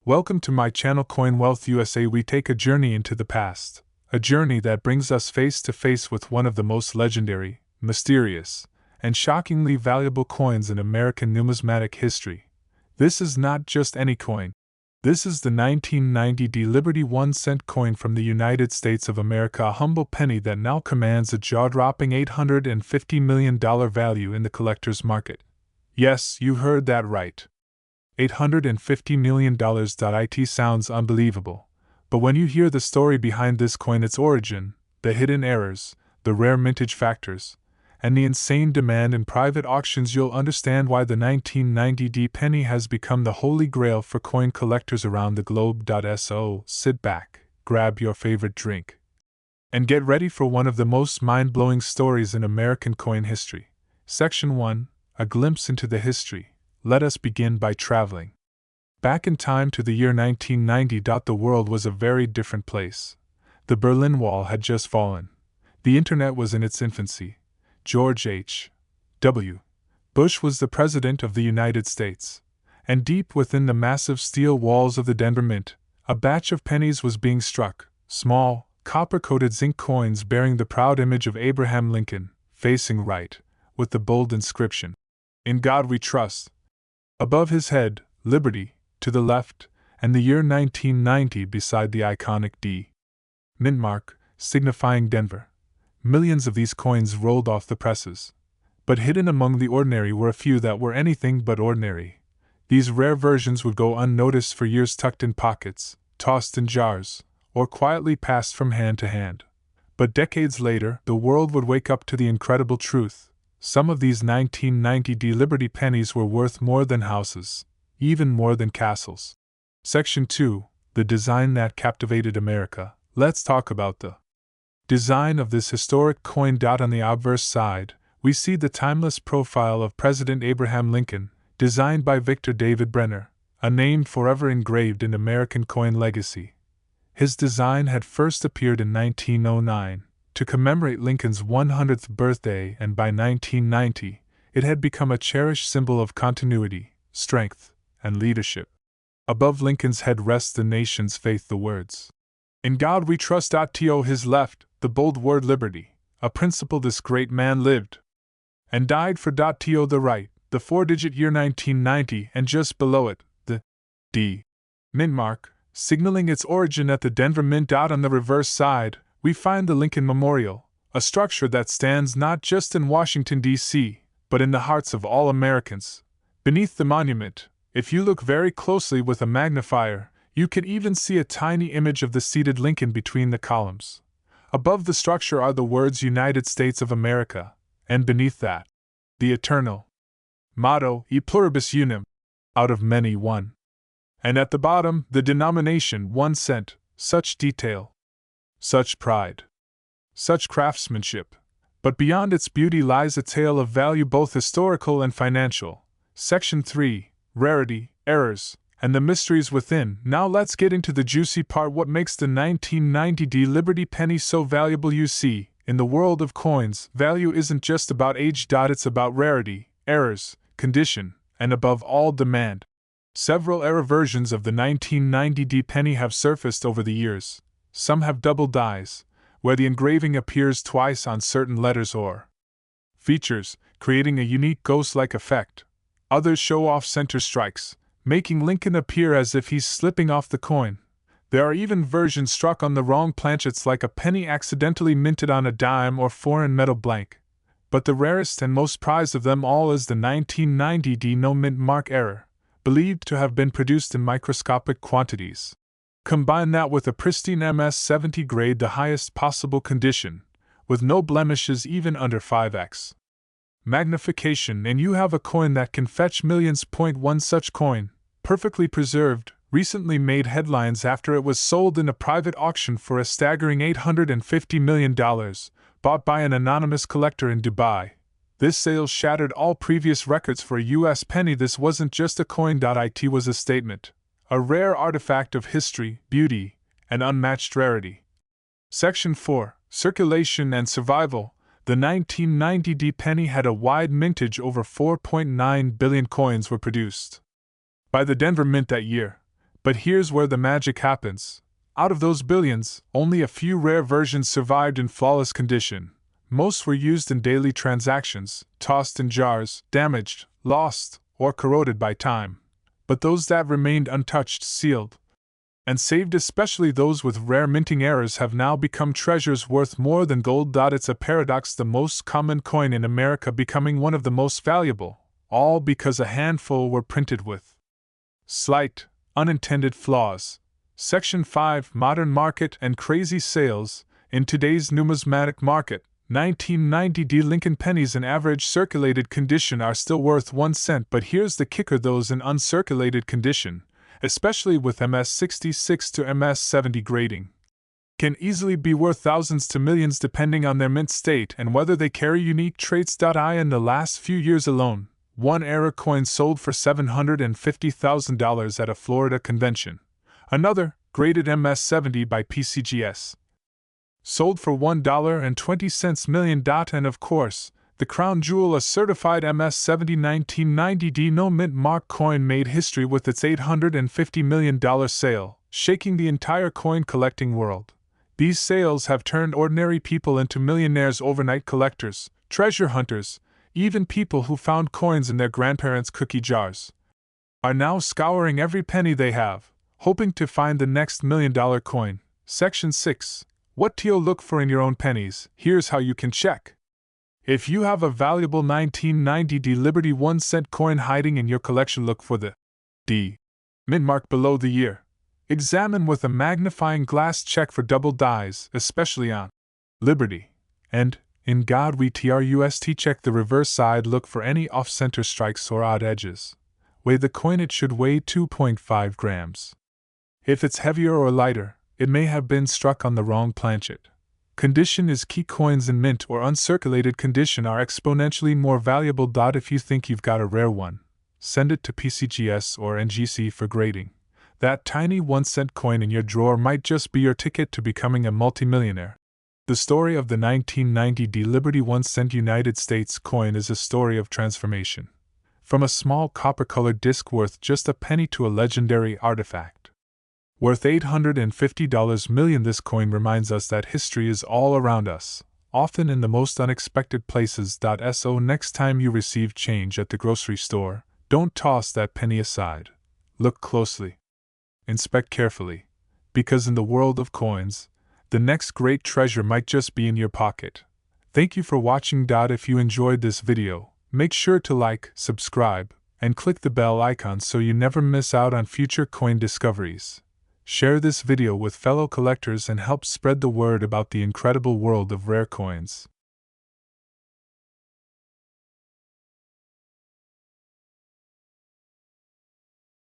Welcome to my channel Coin Wealth USA. We take a journey into the past, a journey that brings us face to face with one of the most legendary, mysterious, and shockingly valuable coins in American numismatic history. This is not just any coin. This is the 1990 D Liberty 1-cent coin from the United States of America, a humble penny that now commands a jaw-dropping $850 million value in the collector's market. Yes, you heard that right. $850 million. It sounds unbelievable, but when you hear the story behind this coin, its origin, the hidden errors, the rare mintage factors, and the insane demand in private auctions, you'll understand why the 1990 D penny has become the holy grail for coin collectors around the globe. So sit back, grab your favorite drink, and get ready for one of the most mind-blowing stories in American coin history. Section 1: A glimpse into the history. Let us begin by traveling back in time to the year 1990. The world was a very different place. The Berlin Wall had just fallen. The internet was in its infancy. George H.W. Bush was the President of the United States. And deep within the massive steel walls of the Denver Mint, a batch of pennies was being struck, small, copper-coated zinc coins bearing the proud image of Abraham Lincoln, facing right, with the bold inscription, "In God We Trust." Above his head, Liberty, to the left, and the year 1990 beside the iconic D. Mintmark, signifying Denver. Millions of these coins rolled off the presses. But hidden among the ordinary were a few that were anything but ordinary. These rare versions would go unnoticed for years, tucked in pockets, tossed in jars, or quietly passed from hand to hand. But decades later, the world would wake up to the incredible truth. Some of these 1990 D Liberty pennies were worth more than houses, even more than castles. Section 2: The design that captivated America. Let's talk about the design of this historic coin. On the obverse side, we see the timeless profile of President Abraham Lincoln, designed by Victor David Brenner, a name forever engraved in American coin legacy. His design had first appeared in 1909, to commemorate Lincoln's 100th birthday, and by 1990, it had become a cherished symbol of continuity, strength, and leadership. Above Lincoln's head rests the nation's faith, the words, "In God We Trust." To his left, the bold word liberty, a principle this great man lived and died for. To the right, the four-digit year 1990, and just below it, the D. Mintmark, signaling its origin at the Denver Mint. On the reverse side, we find the Lincoln Memorial, a structure that stands not just in Washington, D.C., but in the hearts of all Americans. Beneath the monument, if you look very closely with a magnifier, you can even see a tiny image of the seated Lincoln between the columns. Above the structure are the words United States of America, and beneath that, the eternal motto, E pluribus unum, out of many one. And at the bottom, the denomination 1 cent, such detail, such pride, such craftsmanship. But beyond its beauty lies a tale of value, both historical and financial. Section 3: Rarity, Errors, and the mysteries within. Now let's get into the juicy part. What makes the 1990 D Liberty penny so valuable? You see, in the world of coins, value isn't just about age. It's about rarity, errors, condition, and above all, demand. Several error versions of the 1990 D penny have surfaced over the years. Some have double dies, where the engraving appears twice on certain letters or features, creating a unique ghost-like effect. Others show off center strikes, making Lincoln appear as if he's slipping off the coin. There are even versions struck on the wrong planchets, like a penny accidentally minted on a dime or foreign metal blank. But the rarest and most prized of them all is the 1990 D no mint mark error, believed to have been produced in microscopic quantities. Combine that with a pristine MS-70 grade, the highest possible condition, with no blemishes even under 5x magnification, and you have a coin that can fetch millions. One such coin, perfectly preserved, recently made headlines after it was sold in a private auction for a staggering $850 million, bought by an anonymous collector in Dubai. This sale shattered all previous records for a U.S. penny. This wasn't just a coin. It was a statement, a rare artifact of history, beauty, and unmatched rarity. Section 4: Circulation and Survival. The 1990 D penny had a wide mintage. Over 4.9 billion coins were produced by the Denver Mint that year. But here's where the magic happens. Out of those billions, only a few rare versions survived in flawless condition. Most were used in daily transactions, tossed in jars, damaged, lost, or corroded by time. But those that remained untouched, sealed, and saved, especially those with rare minting errors, have now become treasures worth more than gold. It's a paradox, the most common coin in America becoming one of the most valuable, all because a handful were printed with slight, unintended flaws. Section 5: Modern Market and Crazy Sales. In today's numismatic market, 1990 Lincoln pennies in average circulated condition are still worth 1 cent, but here's the kicker: those in uncirculated condition, especially with MS66 to MS70 grading, can easily be worth thousands to millions depending on their mint state and whether they carry unique traits. In the last few years alone, one error coin sold for $750,000 at a Florida convention. Another, graded MS70 by PCGS, sold for $1.20 million. And of course, the crown jewel, a certified MS70 1990 no mint mark coin, made history with its $850 million sale, shaking the entire coin collecting world. These sales have turned ordinary people into millionaires overnight: collectors, treasure hunters, even people who found coins in their grandparents' cookie jars are now scouring every penny they have, hoping to find the next $1 million coin. Section 6: What to look for in your own pennies. Here's how you can check. If you have a valuable 1990 Liberty 1 cent coin hiding in your collection, look for the D mint mark below the year. Examine with a magnifying glass, check for double dies, especially on Liberty. And, in God we trust, check the reverse side, look for any off-center strikes or odd edges. Weigh the coin, it should weigh 2.5 grams. If it's heavier or lighter, it may have been struck on the wrong planchet. Condition is key. Coins in mint or uncirculated condition are exponentially more valuable. If you think you've got a rare one, send it to PCGS or NGC for grading. That tiny 1 cent coin in your drawer might just be your ticket to becoming a multimillionaire. The story of the 1990 Liberty 1 cent United States coin is a story of transformation. From a small copper-colored disc worth just a penny to a legendary artifact worth $850 million, this coin reminds us that history is all around us, often in the most unexpected places. So next time you receive change at the grocery store, don't toss that penny aside. Look closely. Inspect carefully. Because in the world of coins, the next great treasure might just be in your pocket. Thank you for watching. If you enjoyed this video, make sure to like, subscribe, and click the bell icon so you never miss out on future coin discoveries. Share this video with fellow collectors and help spread the word about the incredible world of rare coins.